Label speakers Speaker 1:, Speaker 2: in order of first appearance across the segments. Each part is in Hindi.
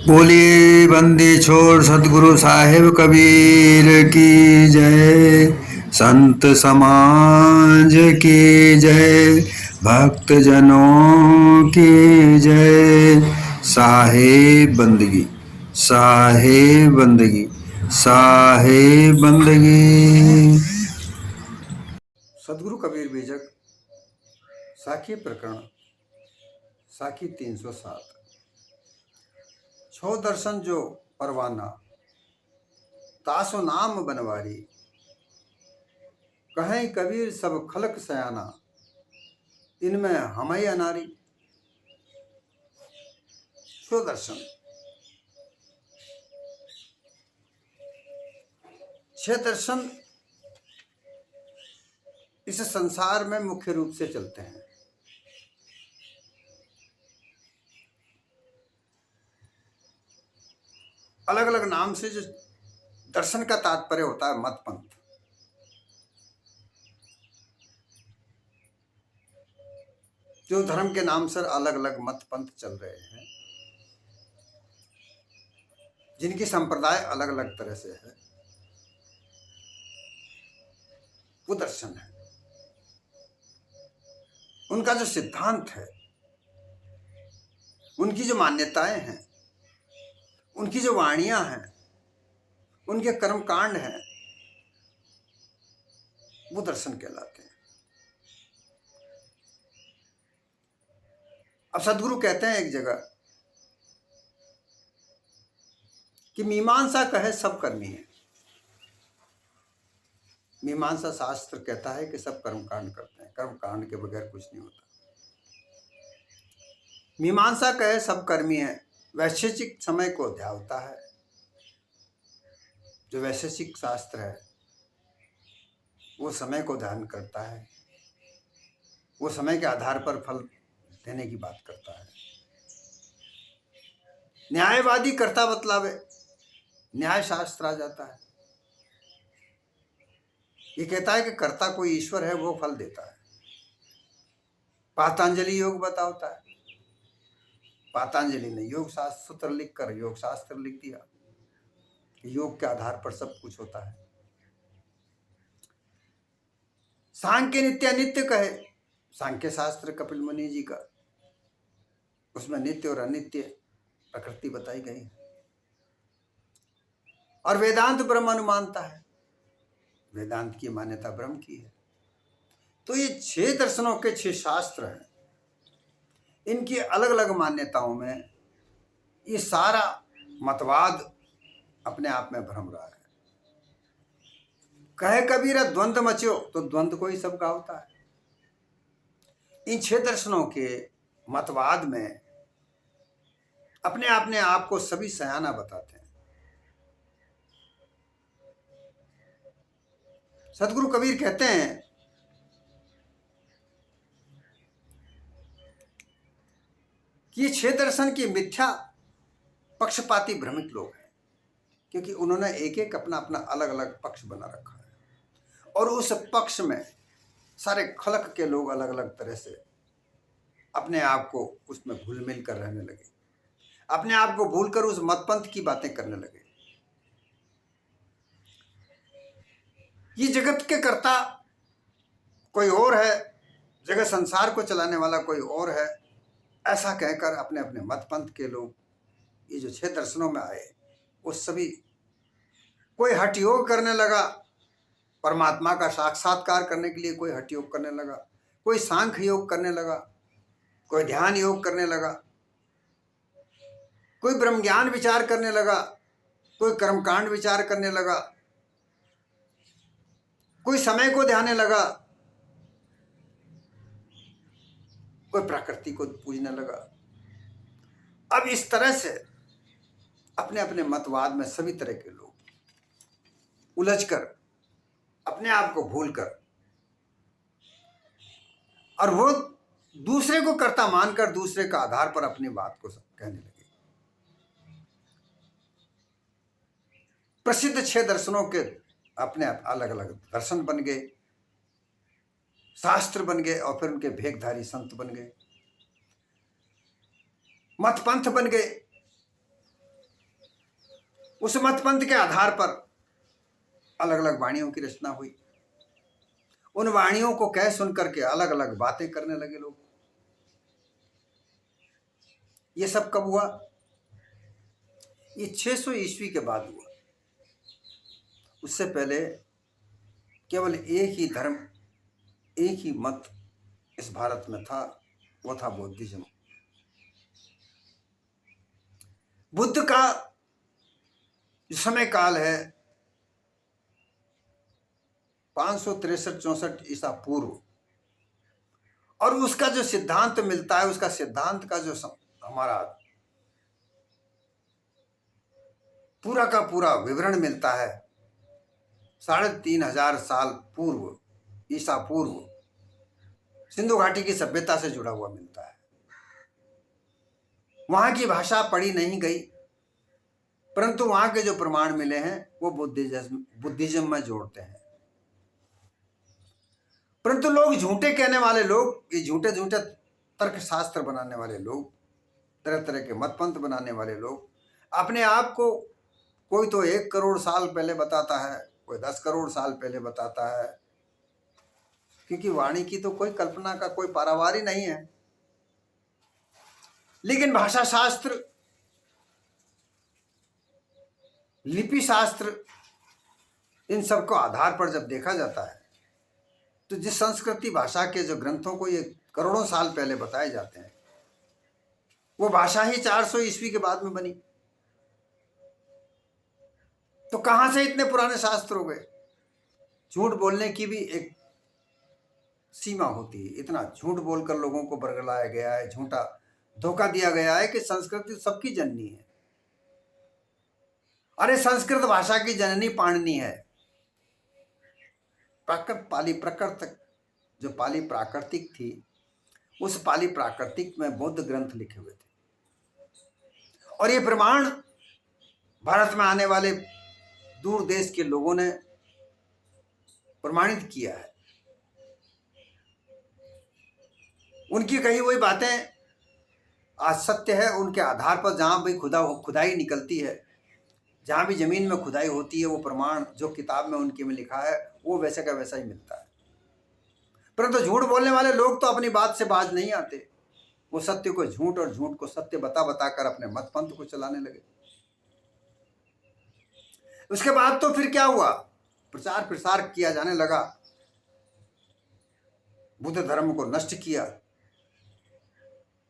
Speaker 1: बोलिए बंदी छोड़ सतगुरु साहिब कबीर की जय। संत समाज की जय। भक्त जनों की जय। साहिब बंदगी, साहिब बंदगी, साहिब बंदगी। सदगुरु कबीर बीजक साखी प्रकरण साखी 307। छो दर्शन जो परवाना तासो नाम बनवारी। कहें कबीर सब खलक सयाना इनमें हमई अनारी। छो दर्शन, छह दर्शन इस संसार में मुख्य रूप से चलते हैं। अलग अलग नाम से जो दर्शन का तात्पर्य होता है मत पंथ। जो धर्म के नाम से अलग अलग मत पंथ चल रहे हैं, जिनकी संप्रदाय अलग अलग तरह से है, वो दर्शन है। उनका जो सिद्धांत है, उनकी जो मान्यताएं हैं, उनकी जो वाणियां हैं, उनके कर्मकांड हैं, वो दर्शन कहलाते हैं। अब सदगुरु कहते हैं एक जगह कि मीमांसा कहे सब कर्मी है। मीमांसा शास्त्र कहता है कि सब कर्मकांड करते हैं, कर्मकांड के बगैर कुछ नहीं होता। मीमांसा कहे सब कर्मी है, वैशेषिक समय को ध्यावता है। जो वैशेषिक शास्त्र है वो समय को ध्यान करता है, वो समय के आधार पर फल देने की बात करता है। न्यायवादी कर्ता बतलावे, न्याय शास्त्र आ जाता है। ये कहता है कि कर्ता कोई ईश्वर है, वो फल देता है। पातंजलि योग बताता है। पातंजलि ने योग शास्त्र सूत्र लिखकर योग शास्त्र लिख दिया। योग के आधार पर सब कुछ होता है। सांख्य नित्य अनित्य कहे, सांख्य शास्त्र कपिल मुनि जी का, उसमें नित्य और अनित्य प्रकृति बताई गई है। और वेदांत ब्रह्म अनुमानता है, वेदांत की मान्यता ब्रह्म की है। तो ये 6 दर्शनों के 6 शास्त्र हैं। इनकी अलग अलग मान्यताओं में ये सारा मतवाद अपने आप में भ्रम रहा है। कहे कबीर द्वंद्व मचो, तो द्वंद्व को ही सब गावता है। इन 6 दर्शनों के मतवाद में अपने आप को सभी सयाना बताते हैं। सदगुरु कबीर कहते हैं कि ये 6 दर्शन की मिथ्या पक्षपाती भ्रमित लोग हैं, क्योंकि उन्होंने एक एक अपना अपना अलग अलग पक्ष बना रखा है। और उस पक्ष में सारे खलक के लोग अलग अलग तरह से अपने आप को उसमें घुल मिल कर रहने लगे, अपने आप को भूलकर उस मतपंथ की बातें करने लगे। ये जगत के कर्ता कोई और है, जगत संसार को चलाने वाला कोई और है, ऐसा कहकर अपने अपने मतपंथ के लोग ये जो 6 दर्शनों में आए, वो सभी कोई हठ योग करने लगा, परमात्मा का साक्षात्कार करने के लिए कोई हठ योग करने लगा, कोई सांख्य योग करने लगा, कोई ध्यान योग करने लगा, कोई ब्रह्म ज्ञान विचार करने लगा, कोई कर्मकांड विचार करने लगा, कोई समय को ध्याने लगा, कोई प्रकृति को पूजने लगा। अब इस तरह से अपने अपने मतवाद में सभी तरह के लोग उलझकर अपने आप को भूलकर, और वो दूसरे को कर्ता मानकर दूसरे का आधार पर अपनी बात को कहने लगे। प्रसिद्ध 6 दर्शनों के अपने अलग अलग दर्शन बन गए, शास्त्र बन गए, और फिर उनके भेखधारी संत बन गए, मतपंथ बन गए। उस मत पंथ के आधार पर अलग अलग वाणियों की रचना हुई। उन वाणियों को कह सुन करके अलग अलग बातें करने लगे लोग। ये सब कब हुआ? ये 600 ईस्वी के बाद हुआ। उससे पहले केवल एक ही धर्म, एक ही मत इस भारत में था, वो था बौद्धिज्म। बुद्ध का जो समय काल है 563-64 ईसा पूर्व, और उसका जो सिद्धांत मिलता है, उसका सिद्धांत का जो हमारा पूरा का पूरा विवरण मिलता है 3500 साल पूर्व, ईसा पूर्व, सिंधु घाटी की सभ्यता से जुड़ा हुआ मिलता है। वहां की भाषा पढ़ी नहीं गई, परंतु वहां के जो प्रमाण मिले हैं वो बुद्धिज्म में जोड़ते हैं। परंतु लोग झूठे कहने वाले लोग, ये झूठे झूठे तर्क शास्त्र बनाने वाले लोग, तरह तरह के मत पंथ बनाने वाले लोग अपने आप को कोई तो 1 करोड़ साल पहले बताता है, कोई 10 करोड़ साल पहले बताता है, क्योंकि वाणी की तो कोई कल्पना का कोई पारावार ही नहीं है। लेकिन भाषा शास्त्र, लिपि शास्त्र, इन सबको आधार पर जब देखा जाता है तो जिस संस्कृति भाषा के जो ग्रंथों को ये करोड़ों साल पहले बताए जाते हैं, वो भाषा ही 400 ईस्वी के बाद में बनी। तो कहां से इतने पुराने शास्त्र हो गए? झूठ बोलने की भी एक सीमा होती है। इतना झूठ बोलकर लोगों को बरगलाया गया है, झूठा धोखा दिया गया है कि संस्कृति सबकी जननी है। अरे संस्कृत भाषा की जननी पाणिनि है। पाली प्राकृत, जो पाली प्राकृतिक थी, उस पाली प्राकृतिक में बौद्ध ग्रंथ लिखे हुए थे, और ये प्रमाण भारत में आने वाले दूर देश के लोगों ने प्रमाणित किया है। उनकी कही हुई बातें आज सत्य है। उनके आधार पर जहां भी खुदाई निकलती है, जहां भी जमीन में खुदाई होती है, वो प्रमाण जो किताब में उनके में लिखा है वो वैसे का वैसा ही मिलता है। परंतु झूठ बोलने वाले लोग तो अपनी बात से बाज नहीं आते। वो सत्य को झूठ और झूठ को सत्य बता बताकर अपने मत पंथ को चलाने लगे। उसके बाद तो फिर क्या हुआ? प्रचार प्रसार किया जाने लगा, बुद्ध धर्म को नष्ट किया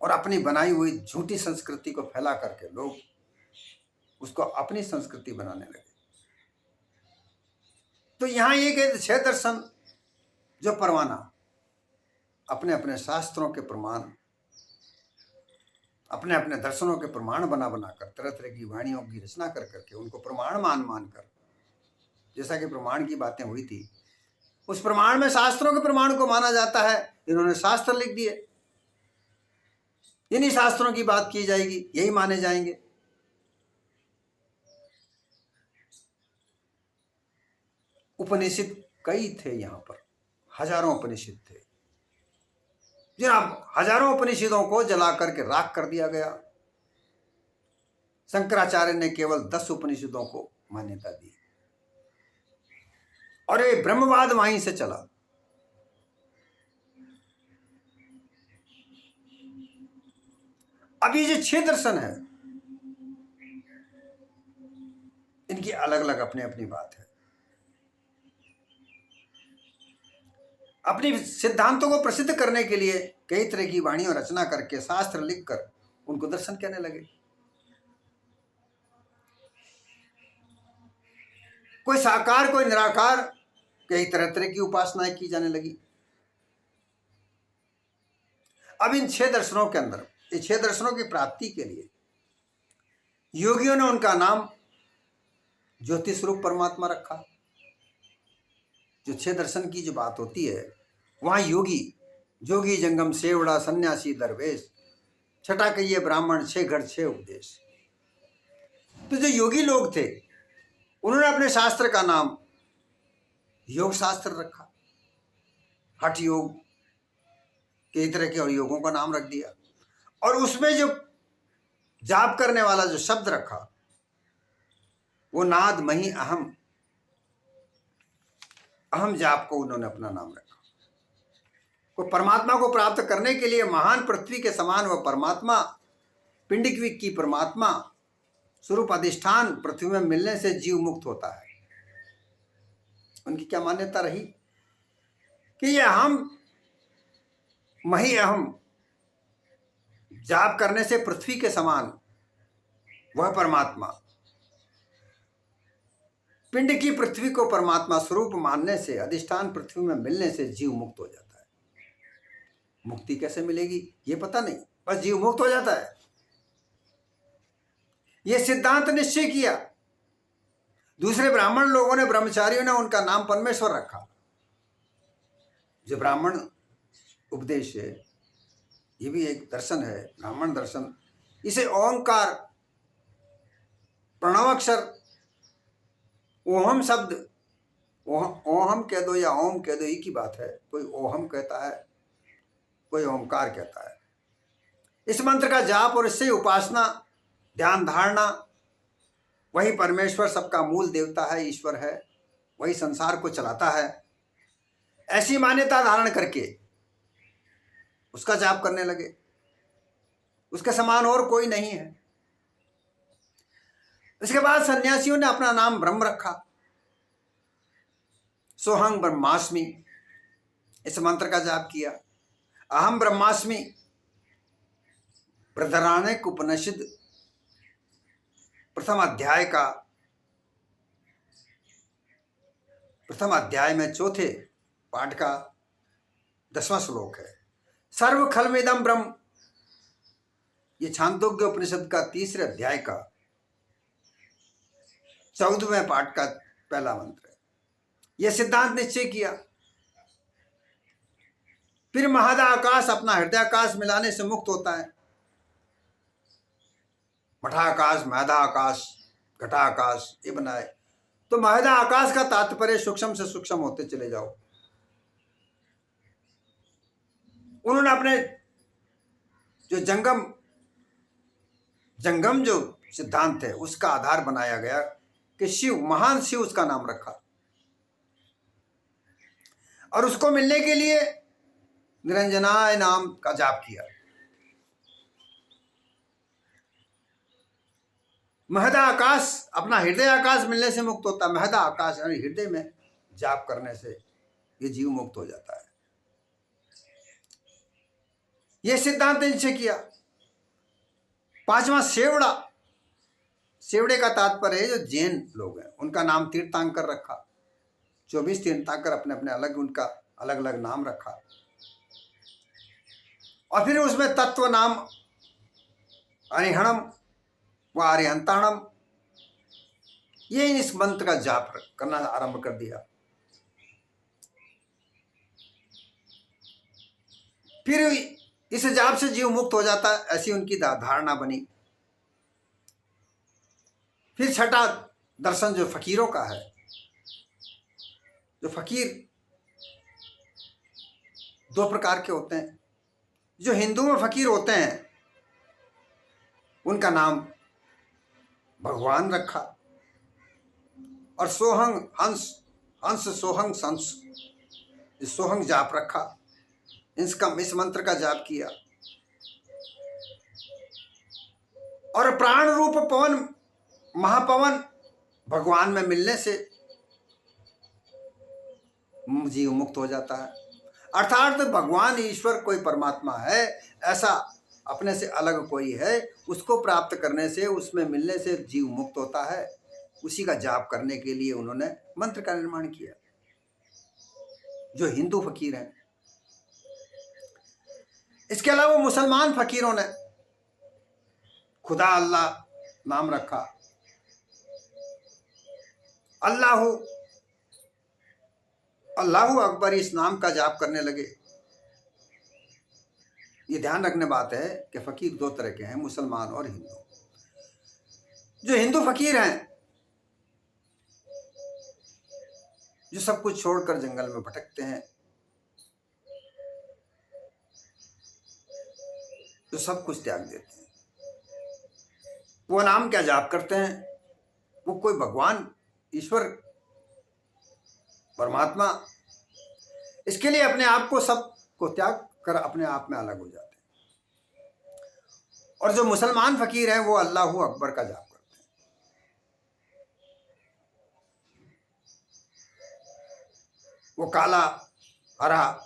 Speaker 1: और अपनी बनाई हुई झूठी संस्कृति को फैला करके लोग उसको अपनी संस्कृति बनाने लगे। तो यहां एक 6 दर्शन जो परवाना अपने अपने शास्त्रों के प्रमाण, अपने अपने दर्शनों के प्रमाण बना बनाकर तरह तरह की वाणियों की रचना कर करके उनको प्रमाण मान कर, जैसा कि प्रमाण की बातें हुई थी, उस प्रमाण में शास्त्रों के प्रमाण को माना जाता है। इन्होंने शास्त्र लिख दिए, इन्हीं शास्त्रों की बात की जाएगी, यही माने जाएंगे। उपनिषद कई थे, यहां पर हजारों उपनिषद थे, जिन हजारों उपनिषदों को जला करके राख कर दिया गया। शंकराचार्य ने केवल 10 उपनिषदों को मान्यता दी, और ये ब्रह्मवाद वहीं से चला। अब ये जो 6 दर्शन है, इनकी अलग अलग अपनी अपनी बात है। अपनी सिद्धांतों को प्रसिद्ध करने के लिए कई तरह की वाणियों रचना करके शास्त्र लिखकर उनको दर्शन कहने लगे। कोई साकार, कोई निराकार, कई तरह तरह की उपासनाएं की जाने लगी। अब इन 6 दर्शनों के अंदर, ये 6 दर्शनों की प्राप्ति के लिए योगियों ने उनका नाम ज्योति स्वरूप परमात्मा रखा। जो 6 दर्शन की जो बात होती है, वहां योगी, जोगी जंगम सेवड़ा सन्यासी दरवेश, छठा कहिए ब्राह्मण 6 घर 6 उपदेश। तो जो योगी लोग थे, उन्होंने अपने शास्त्र का नाम योग शास्त्र रखा। हठ योग, कई तरह के और योगों का नाम रख दिया, और उसमें जो जाप करने वाला जो शब्द रखा वो नाद मही अहम, अहम जाप को उन्होंने अपना नाम रखा। वो परमात्मा को प्राप्त करने के लिए महान पृथ्वी के समान वह परमात्मा, पिंड की परमात्मा स्वरूप अधिष्ठान पृथ्वी में मिलने से जीव मुक्त होता है। उनकी क्या मान्यता रही कि ये हम मही अहम जाप करने से पृथ्वी के समान वह परमात्मा, पिंड की पृथ्वी को परमात्मा स्वरूप मानने से, अधिष्ठान पृथ्वी में मिलने से जीव मुक्त हो जाता है। मुक्ति कैसे मिलेगी ये पता नहीं, बस जीव मुक्त हो जाता है। यह सिद्धांत निश्चय किया। दूसरे ब्राह्मण लोगों ने, ब्रह्मचारियों ने उनका नाम परमेश्वर रखा। जो ब्राह्मण उपदेश है, ये भी एक दर्शन है, ब्राह्मण दर्शन। इसे ओंकार, प्रणव अक्षर, ओहम शब्द, ओहम कह दो या ओम कह दो, एक ही बात है। कोई ओहम कहता है, कोई ओंकार कहता है। इस मंत्र का जाप और इससे उपासना, ध्यान धारणा, वही परमेश्वर सबका मूल देवता है, ईश्वर है, वही संसार को चलाता है, ऐसी मान्यता धारण करके उसका जाप करने लगे। उसके समान और कोई नहीं है। इसके बाद सन्यासियों ने अपना नाम ब्रह्म रखा। सोहं ब्रह्मास्मि, इस मंत्र का जाप किया। अहम ब्रह्मास्मि, बृहदारण्यक उपनिषद प्रथम अध्याय में चौथे पाठ का 10वां श्लोक है। सर्व खलमिदं ब्रह्म, ये छांदोग्य उपनिषद का 3रे अध्याय का 14वें पाठ का पहला मंत्र है। यह सिद्धांत निश्चय किया। फिर महदाकाश, अपना हृदयाकाश मिलाने से मुक्त होता है। मठाकाश, महदाकाश, घटाकाश ये बनाए। तो महदाकाश का तात्पर्य सूक्ष्म से सूक्ष्म होते चले जाओ। उन्होंने अपने जो जंगम जो सिद्धांत है उसका आधार बनाया गया कि शिव, महान शिव उसका नाम रखा। और उसको मिलने के लिए निरंजनाय नाम का जाप किया। महदा आकाश, अपना हृदय आकाश मिलने से मुक्त होता है। महदा आकाश यानी हृदय में जाप करने से ये जीव मुक्त हो जाता है। यह सिद्धांत निश्चय किया। 5वां सेवड़ा, सेवड़े का तात्पर्य है जो जैन लोग हैं उनका नाम तीर्थंकर रखा। 24 तीर्थंकर अपने अपने अलग, उनका अलग अलग नाम रखा। और फिर उसमें तत्व नाम अरिहणम व अरिहंताणम, ये इस मंत्र का जाप करना आरंभ कर दिया। फिर इस जाप से जीव मुक्त हो जाता है, ऐसी उनकी धारणा बनी। फिर छठा दर्शन जो फकीरों का है, जो फकीर 2 प्रकार के होते हैं। जो हिंदू में फकीर होते हैं उनका नाम भगवान रखा। और सोहंग हंस, हंस सोहंग संस, सोहंग जाप रखा। इस मंत्र का जाप किया। और प्राण रूप पवन, महापवन भगवान में मिलने से जीव मुक्त हो जाता है। अर्थात भगवान ईश्वर कोई परमात्मा है, ऐसा अपने से अलग कोई है, उसको प्राप्त करने से, उसमें मिलने से जीव मुक्त होता है। उसी का जाप करने के लिए उन्होंने मंत्र का निर्माण किया। जो हिंदू फकीर हैं, इसके अलावा मुसलमान फकीरों ने खुदा अल्लाह नाम रखा। अल्लाहू अल्लाहू अकबर इस नाम का जाप करने लगे। ये ध्यान रखने बात है कि फकीर 2 तरह के हैं, मुसलमान और हिंदू। जो हिंदू फकीर हैं, जो सब कुछ छोड़कर जंगल में भटकते हैं, जो सब कुछ त्याग देते हैं, वो नाम क्या जाप करते हैं? वो कोई भगवान, ईश्वर, परमात्मा, इसके लिए अपने आप को सब को त्याग कर अपने आप में अलग हो जाते हैं। और जो मुसलमान फकीर हैं वो अल्लाहू अकबर का जाप करते हैं। वो काला, हरा,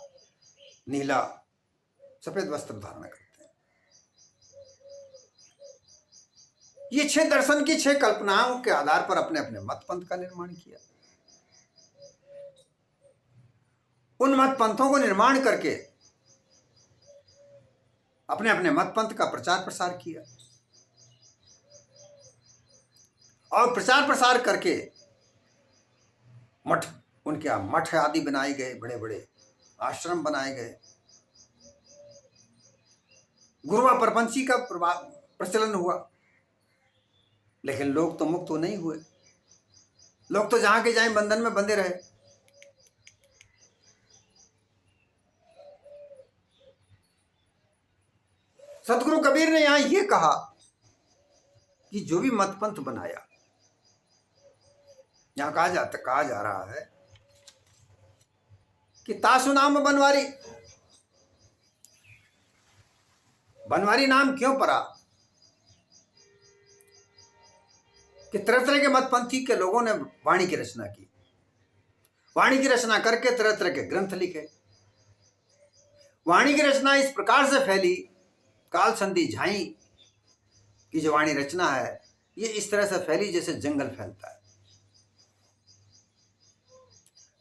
Speaker 1: नीला, सफेद वस्त्र धारण करते हैं। ये 6 दर्शन की 6 कल्पनाओं के आधार पर अपने अपने मत पंथ का निर्माण किया। उन मत पंथों को निर्माण करके अपने अपने मत पंथ का प्रचार प्रसार किया और प्रचार प्रसार करके मठ, उनके यहाँ मठ आदि बनाए गए, बड़े बड़े आश्रम बनाए गए। गुरुवा परपंची का प्रचलन हुआ, लेकिन लोग तो मुक्त नहीं हुए। लोग तो जहां के जाएं बंधन में बंधे रहे। सतगुरु कबीर ने यहां ये कहा कि जो भी मत पंथ बनाया, यहां कहा जा रहा है कि तासु नाम बनवारी। बनवारी नाम क्यों पड़ा? कि तरह तरह के मतपंथी के लोगों ने वाणी की रचना की। वाणी की रचना करके तरह तरह के ग्रंथ लिखे। वाणी की रचना इस प्रकार से फैली, काल संधि झाई की जो वाणी रचना है ये इस तरह से फैली जैसे जंगल फैलता है।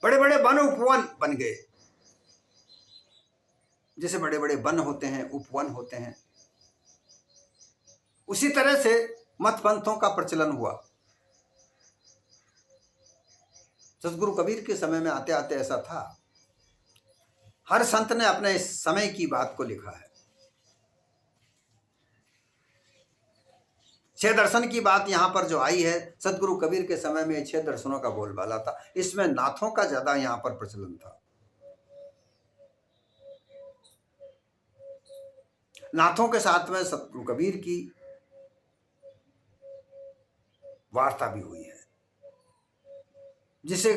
Speaker 1: बड़े बड़े वन उपवन बन गए। जैसे बड़े बड़े वन होते हैं, उपवन होते हैं, उसी तरह से मत पंथों का प्रचलन हुआ। सतगुरु कबीर के समय में आते आते ऐसा था। हर संत ने अपने समय की बात को लिखा है। 6 दर्शन की बात यहां पर जो आई है, सतगुरु कबीर के समय में 6 दर्शनों का बोलबाला था। इसमें नाथों का ज्यादा यहां पर प्रचलन था। नाथों के साथ में सतगुरु कबीर की वार्ता भी हुई है, जिसे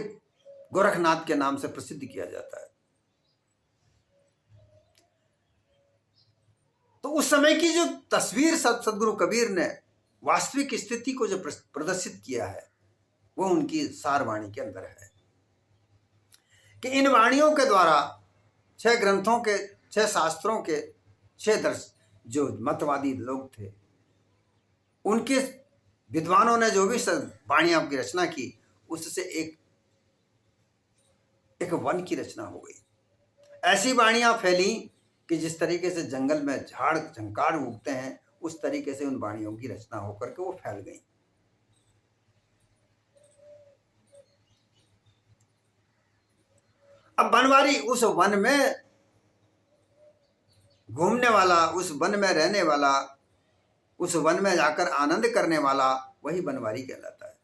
Speaker 1: गोरखनाथ के नाम से प्रसिद्ध किया जाता है। तो उस समय की जो तस्वीर सतगुरु कबीर ने वास्तविक स्थिति को जो प्रदर्शित किया है वो उनकी सार वाणी के अंदर है कि इन वाणियों के द्वारा 6 ग्रंथों के, 6 शास्त्रों के, 6 जो मतवादी लोग थे, उनके विद्वानों ने जो भी वाणियों की रचना की, उससे एक वन की रचना हो गई। ऐसी वाणियां फैली कि जिस तरीके से जंगल में झाड़ झंकार उगते हैं, उस तरीके से उन वाणियों की रचना होकर के वो फैल गई। अब बनवारी उस वन में घूमने वाला, उस वन में रहने वाला, उस वन में जाकर आनंद करने वाला, वही बनवारी कहलाता है।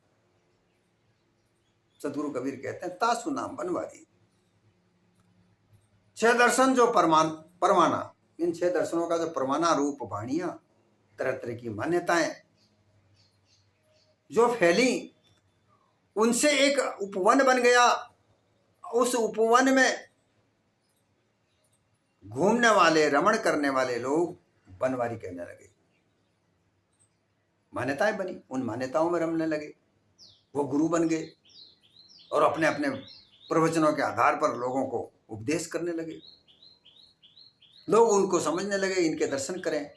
Speaker 1: सतगुरु कबीर कहते हैं तासु नाम बनवारी। 6 दर्शन जो परमाना, इन 6 दर्शनों का जो परमाना रूप वाणियां, तरह तरह की मान्यताएं जो फैली, उनसे एक उपवन बन गया। उस उपवन में घूमने वाले, रमण करने वाले लोग बनवारी कहने लगे। मान्यताएं बनी, उन मान्यताओं में रमने लगे। वो गुरु बन गए और अपने अपने प्रवचनों के आधार पर लोगों को उपदेश करने लगे। लोग उनको समझने लगे, इनके दर्शन करें,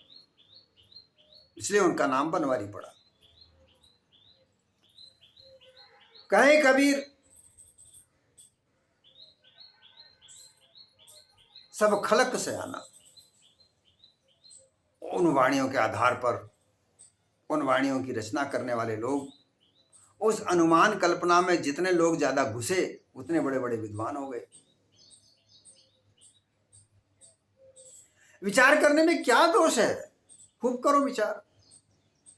Speaker 1: इसलिए उनका नाम बनवारी पड़ा। कहे कबीर सब खलक से आना। उन वाणियों के आधार पर, उन वाणियों की रचना करने वाले लोग, उस अनुमान कल्पना में जितने लोग ज्यादा घुसे, उतने बड़े बड़े विद्वान हो गए। विचार करने में क्या दोष है? खूब करो विचार,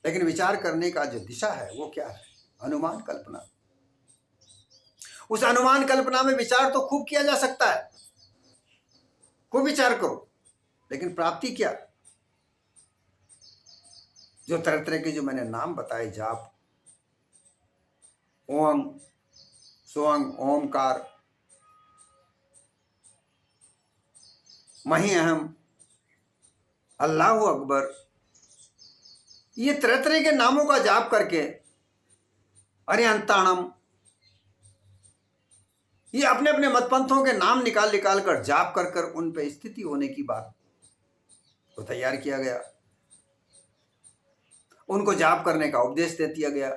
Speaker 1: लेकिन विचार करने का जो दिशा है वो क्या है? अनुमान कल्पना। उस अनुमान कल्पना में विचार तो खूब किया जा सकता है, खूब विचार करो, लेकिन प्राप्ति क्या? जो तरह तरह के जो मैंने नाम बताए, जाप, ओम, सोअंग, ओमकार, मही अहम, अल्लाह अकबर, ये तरह तरह के नामों का जाप करके, अरे अंताणम, ये अपने अपने मतपंथों के नाम निकाल निकाल कर जाप कर कर उन पे स्थिति होने की बात को तैयार किया गया, उनको जाप करने का उपदेश दे दिया गया,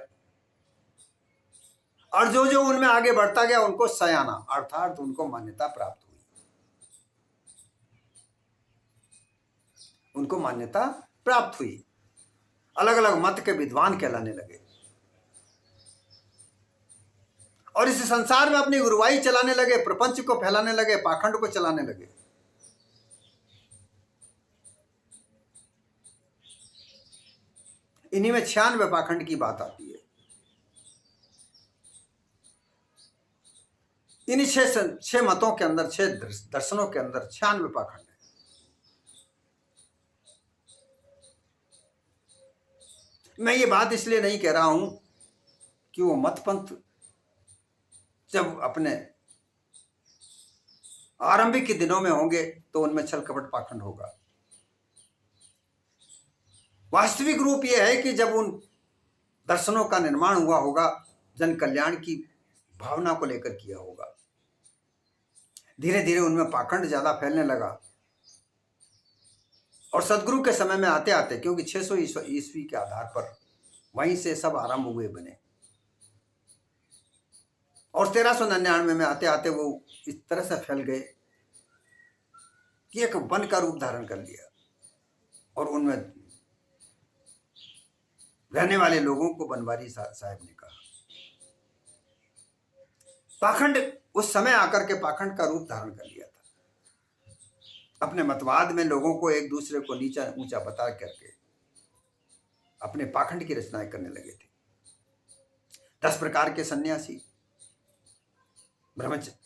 Speaker 1: और जो जो उनमें आगे बढ़ता गया उनको सयाना अर्थात उनको मान्यता प्राप्त हुई, उनको मान्यता प्राप्त हुई, अलग अलग मत के विद्वान कहलाने लगे, और इस संसार में अपनी गुरुवाई चलाने लगे, प्रपंच को फैलाने लगे, पाखंड को चलाने लगे। इन्हीं में 96 पाखंड की बात आती है। इन्हीं छह मतों के अंदर, 6 दर्शनों के अंदर 96 पाखंड है। मैं ये बात इसलिए नहीं कह रहा हूं कि वो मतपंथ जब अपने आरंभिक के दिनों में होंगे तो उनमें छल कपट पाखंड होगा। वास्तविक रूप यह है कि जब उन दर्शनों का निर्माण हुआ होगा, जन कल्याण की भावना को लेकर किया होगा, धीरे धीरे उनमें पाखंड ज्यादा फैलने लगा, और सदगुरु के समय में आते आते, क्योंकि 600 ईस्वी के आधार पर वहीं से सब आरंभ हुए बने, और 1399 में आते आते वो इस तरह से फैल गए कि एक वन का रूप धारण कर लिया, और उनमें रहने वाले लोगों को बनवारी साहब ने कहा। पाखंड उस समय आकर के पाखंड का रूप धारण कर लिया था। अपने मतवाद में लोगों को एक दूसरे को नीचा ऊंचा बता करके अपने पाखंड की रचनाएं करने लगे थे। 10 प्रकार के सन्यासी, ब्रह्मचारी,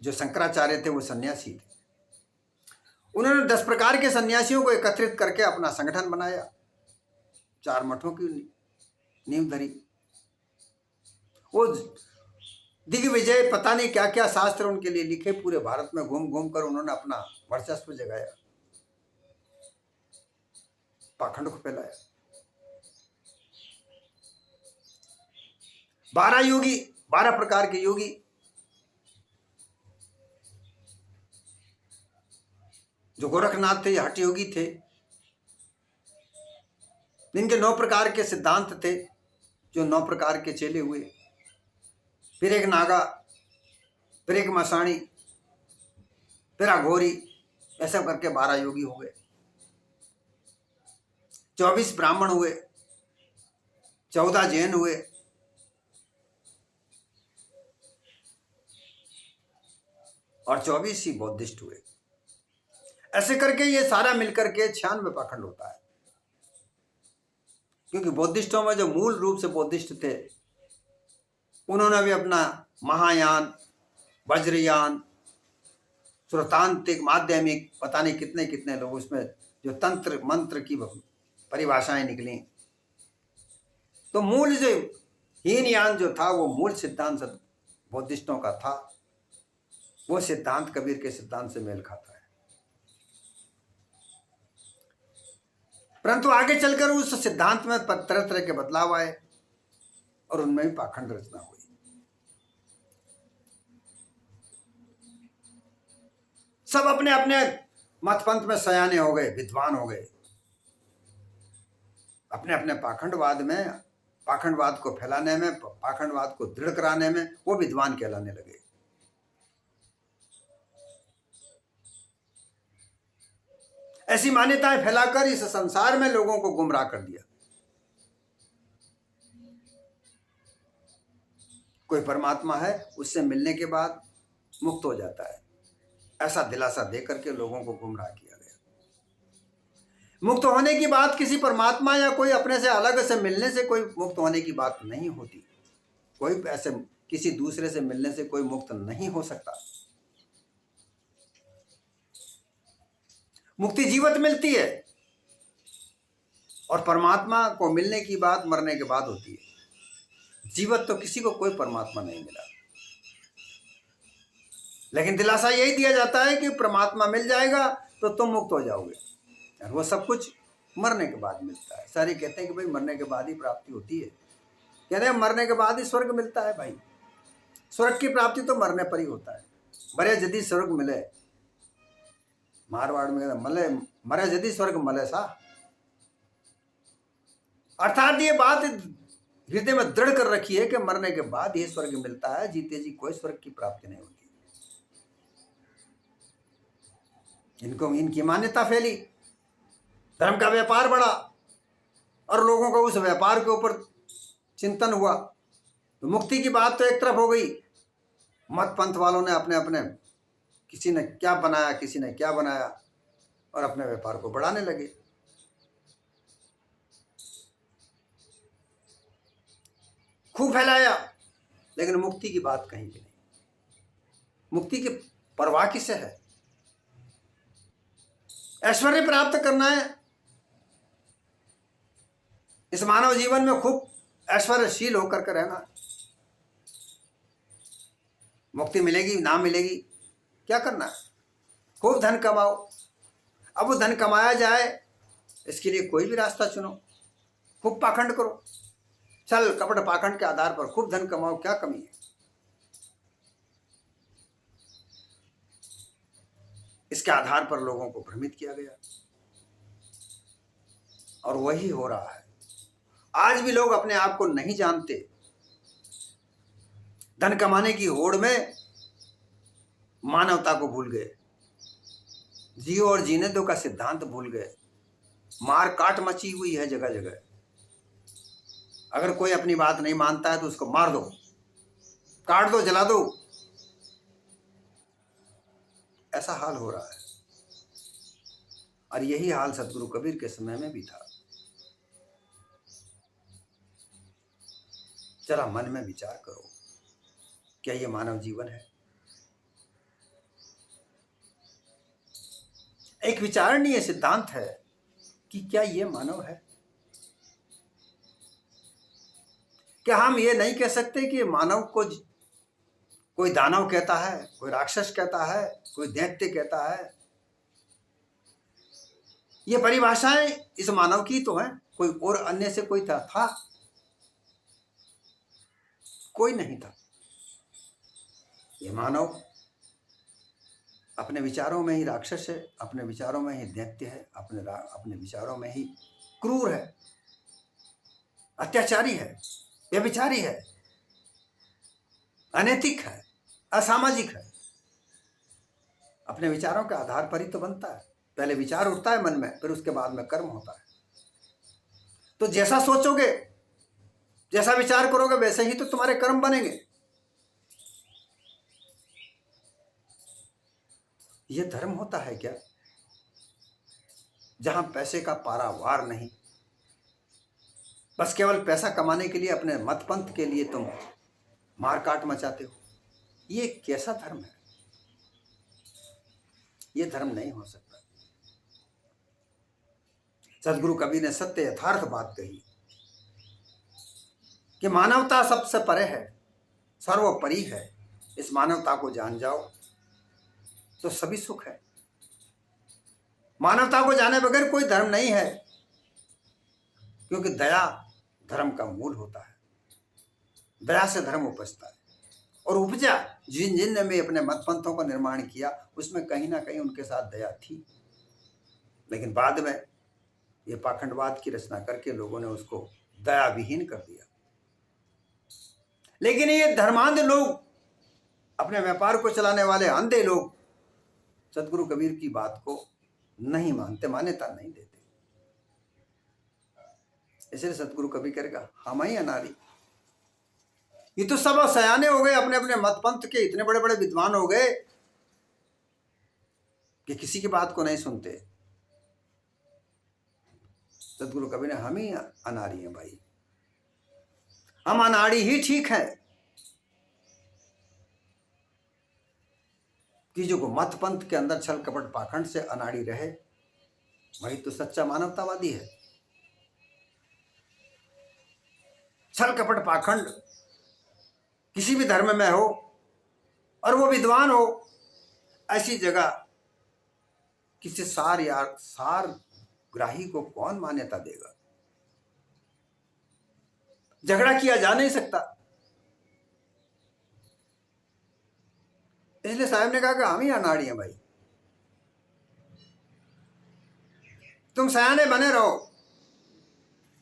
Speaker 1: जो शंकराचार्य थे वो सन्यासी थे। उन्होंने 10 प्रकार के सन्यासियों को एकत्रित करके अपना संगठन बनाया, 4 मठों की नींव धरी। वो दिग्विजय, पता नहीं क्या क्या शास्त्र उनके लिए लिखे, पूरे भारत में घूम घूम कर उन्होंने अपना वर्चस्व जगाया, पाखंड को फैलाया। 12 योगी, 12 प्रकार के योगी, जो गोरखनाथ थे, हठ योगी थे, जिनके 9 प्रकार के सिद्धांत थे, जो 9 प्रकार के चेले हुए। फिर एक नागा, फिर एक मसाणी, फिर अघोरी, ऐसा करके 12 योगी हो गए। 24 ब्राह्मण हुए, 14 जैन हुए, और 24 ही बौद्धिस्ट हुए। ऐसे करके ये सारा मिलकर के 96 पाखंड होता है। क्योंकि बौद्धिस्टों में जो मूल रूप से बौद्धिस्ट थे, उन्होंने भी अपना महायान, वज्रयान, श्रोतांतिक, माध्यमिक, पता नहीं कितने कितने लोग, उसमें जो तंत्र मंत्र की परिभाषाएं निकली, तो मूल जो हीनयान जो था वो मूल सिद्धांत बौद्धिस्टों का था। वो सिद्धांत कबीर के सिद्धांत से मेल खाता है। परंतु आगे चलकर उस सिद्धांत में तरह तरह के बदलाव आए, और उनमें भी पाखंड रचना हुई। सब अपने अपने मतपंथ में सयाने हो गए, विद्वान हो गए। अपने अपने पाखंडवाद में, पाखंडवाद को फैलाने में, पाखंडवाद को दृढ़ कराने में वो विद्वान कहलाने लगे। ऐसी मान्यताएं फैलाकर इस संसार में लोगों को गुमराह कर दिया। कोई परमात्मा है, उससे मिलने के बाद मुक्त हो जाता है, ऐसा दिलासा देकर के लोगों को गुमराह किया गया। मुक्त होने की बात किसी परमात्मा या कोई अपने से अलग से मिलने से कोई मुक्त होने की बात नहीं होती। कोई ऐसे किसी दूसरे से मिलने से कोई मुक्त नहीं हो सकता। मुक्ति जीवत मिलती है, और परमात्मा को मिलने की बात मरने के बाद होती है। जीवत तो किसी को कोई परमात्मा नहीं मिला, लेकिन दिलासा यही दिया जाता है कि परमात्मा मिल जाएगा तो तुम मुक्त हो जाओगे, और वो सब कुछ मरने के बाद मिलता है। सारे कहते हैं कि भाई मरने के बाद ही प्राप्ति होती है, कहते हैं मरने के बाद ही स्वर्ग मिलता है। भाई स्वर्ग की प्राप्ति तो मरने पर ही होता है। मरे यदि स्वर्ग मिले, मारवाड़ में मले मरे यदि स्वर्ग मिले सा, अर्थात ये बात हृदय में दृढ़ कर रखी है कि मरने के बाद ही स्वर्ग मिलता है, जीते जी कोई स्वर्ग की प्राप्ति नहीं होती। इनको इनकी मान्यता फैली, धर्म का व्यापार बढ़ा और लोगों को उस व्यापार के ऊपर चिंतन हुआ, तो मुक्ति की बात तो एक तरफ हो गई। मत पंथ वालों ने अपने अपने, किसी ने क्या बनाया, किसी ने क्या बनाया, और अपने व्यापार को बढ़ाने लगे। खूब फैलाया, लेकिन मुक्ति की बात कहीं भी नहीं। मुक्ति की परवाह किसे है? ऐश्वर्य प्राप्त करना है, इस मानव जीवन में खूब ऐश्वर्यशील होकर के रहना। मुक्ति मिलेगी ना मिलेगी, क्या करना है? खूब धन कमाओ। अब वो धन कमाया जाए, इसके लिए कोई भी रास्ता चुनो, खूब पाखंड करो, चल कपट पाखंड के आधार पर खूब धन कमाओ, क्या कमी है? इसके आधार पर लोगों को भ्रमित किया गया, और वही हो रहा है। आज भी लोग अपने आप को नहीं जानते, धन कमाने की होड़ में मानवता को भूल गए, जियो और जीने दो का सिद्धांत भूल गए। मार काट मची हुई है जगह जगह। अगर कोई अपनी बात नहीं मानता है तो उसको मार दो, काट दो, जला दो, ऐसा हाल हो रहा है। और यही हाल सतगुरु कबीर के समय में भी था। जरा मन में विचार करो, क्या ये मानव जीवन है? एक विचारणीय सिद्धांत है कि क्या ये मानव है? क्या हम ये नहीं कह सकते कि मानव को कोई दानव कहता है, कोई राक्षस कहता है, कोई दैत्य कहता है? ये परिभाषाएं इस मानव की तो हैं, कोई और अन्य से कोई था? कोई नहीं था। ये मानव अपने विचारों में ही राक्षस है, अपने विचारों में ही दैत्य है, अपने विचारों में ही क्रूर है, अत्याचारी है, व्यभिचारी है, अनैतिक है, असामाजिक है। अपने विचारों के आधार पर ही तो बनता है। पहले विचार उठता है मन में, फिर उसके बाद में कर्म होता है। तो जैसा सोचोगे, जैसा विचार करोगे, वैसे ही तो तुम्हारे कर्म बनेंगे। ये धर्म होता है क्या, जहां पैसे का पारावार नहीं, बस केवल पैसा कमाने के लिए, अपने मत पंथ के लिए तुम मारकाट मचाते हो? ये कैसा धर्म है? ये धर्म नहीं हो सकता। सदगुरु कबीर ने सत्य यथार्थ बात कही कि मानवता सबसे परे है, सर्वोपरि है। इस मानवता को जान जाओ तो सभी सुख है। मानवता को जाने बगैर कोई धर्म नहीं है, क्योंकि दया धर्म का मूल होता है। दया से धर्म उपजता है, और उपजा जिन जिन ने भी अपने मत पंथों का निर्माण किया, उसमें कहीं ना कहीं उनके साथ दया थी। लेकिन बाद में ये पाखंडवाद की रचना करके लोगों ने उसको दया विहीन कर दिया। लेकिन ये धर्मांध लोग, अपने व्यापार को चलाने वाले अंधे लोग, सदगुरु कबीर की बात को नहीं मानते, मान्यता नहीं देते। इसलिए सदगुरु कबीर करेगा हम ही अनारी। ये तो सब सयाने हो गए, अपने अपने मत पंथ के इतने बड़े बड़े विद्वान हो गए कि किसी की बात को नहीं सुनते। सदगुरु कबीर ने हम ही अनाड़ी हैं भाई, हम अनाड़ी ही ठीक है। कि जो मत पंथ के अंदर छल कपट पाखंड से अनाड़ी रहे, वही तो सच्चा मानवतावादी है। छल कपट पाखंड किसी भी धर्म में हो और वो विद्वान हो, ऐसी जगह किसी सार या सार ग्राही को कौन मान्यता देगा? झगड़ा किया जा नहीं सकता। इसलिए साहब ने कहा कि हम ही अनाड़ी हैं भाई, तुम सयाने बने रहो।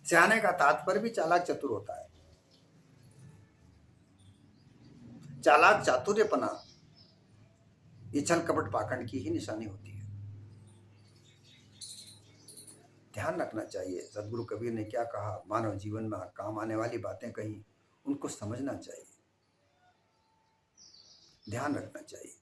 Speaker 1: सयाने का तात्पर्य भी चालाक चतुर होता है। चालाक चातुर्यपना ये छल कपट पाखंड की ही निशानी होती है। ध्यान रखना चाहिए। सदगुरु कबीर ने क्या कहा, मानव जीवन में काम आने वाली बातें कही, उनको समझना चाहिए, ध्यान रखना चाहिए।